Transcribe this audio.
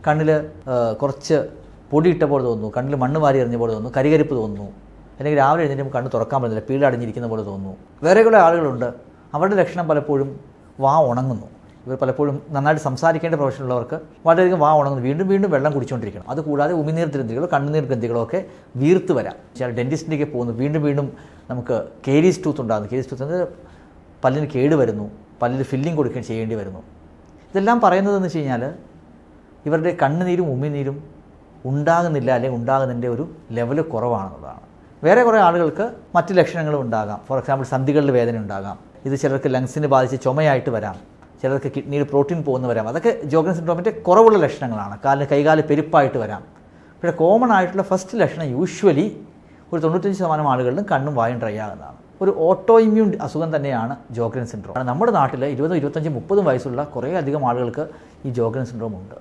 കണ്ണിൽ കുറച്ച് പൊടിയിട്ട പോലെ തോന്നുന്നു, കണ്ണിൽ മണ്ണ് വാരി എറിഞ്ഞ പോലെ തോന്നുന്നു, കരികരിപ്പ് തോന്നുന്നു, അല്ലെങ്കിൽ രാവിലെ എഴുന്നേറ്റ് കണ്ണ് തുറക്കാൻ പറ്റുന്നില്ല, പീലടഞ്ഞിരിക്കുന്ന പോലെ തോന്നുന്നു. വേറെ കുറേ ആളുകളുണ്ട്, അവരുടെ ലക്ഷണം പലപ്പോഴും വാ ഉണങ്ങുന്നു. ഇവർ പലപ്പോഴും നന്നായിട്ട് സംസാരിക്കേണ്ട പ്രൊഫഷനുള്ളവർക്ക് വളരെയധികം വാ ഉണങ്ങുന്നു, വീണ്ടും വീണ്ടും വെള്ളം കുടിച്ചുകൊണ്ടിരിക്കണം. അതുകൂടാതെ ഉമിനീർ ഗ്രന്ഥികളോ കണ്ണുനീർ ഗ്രന്ഥികളോ ഒക്കെ വീർത്ത് വരാം. ചില ഡെൻറ്റിസ്റ്റിലേക്ക് പോകുന്നു, വീണ്ടും വീണ്ടും നമുക്ക് കേരീസ് ടൂത്ത് ഉണ്ടാകുന്നു. കേരീസ് ടൂത്ത് എന്നത് പല്ലിന് കേട് വരുന്നു, പല്ലിൽ ഫില്ലിംഗ് കൊടുക്കുകയും ചെയ്യേണ്ടി വരുന്നു. ഇതെല്ലാം പറയുന്നതെന്ന് വെച്ച് കഴിഞ്ഞാൽ ഇവരുടെ കണ്ണുനീരും ഉമിനീരും ഉണ്ടാകുന്നില്ല, അല്ലെങ്കിൽ ഉണ്ടാകുന്നതിൻ്റെ ഒരു ലെവൽ കുറവാണെന്നുള്ളതാണ്. വേറെ കുറേ ആളുകൾക്ക് മറ്റ് ലക്ഷണങ്ങളും ഉണ്ടാകാം. ഫോർ എക്സാമ്പിൾ സന്ധികളിൽ വേദന ഉണ്ടാകാം. ഇത് ചിലർക്ക് ലങ്സിനെ ബാധിച്ച് ചുമയായിട്ട് വരാം, ചിലർക്ക് കിഡ്നിയിൽ പ്രോട്ടീൻ പോകുന്ന വരാം. അതൊക്കെ ജോഗ്രൻ സിൻഡ്രോമിൻ്റെ കുറവുള്ള ലക്ഷണങ്ങളാണ്. കൈകാല് പെരുപ്പായിട്ട് വരാം. പക്ഷേ കോമൺ ആയിട്ടുള്ള ഫസ്റ്റ് ലക്ഷണം യൂഷ്വലി ഒരു 95% ആളുകളിലും കണ്ണും വായും ഡ്രൈ ആകുന്നതാണ്. ഒരു ഓട്ടോ ഇമ്മ്യൂൺ അസുഖം തന്നെയാണ് ജോഗ്രൻ സിൻഡ്രോം. നമ്മുടെ നാട്ടിൽ 20, 25, 30 വയസ്സുള്ള കുറേ അധികം ആളുകൾക്ക് ഈ ജോഗ്രൻ സിൻഡ്രോം ഉണ്ട്.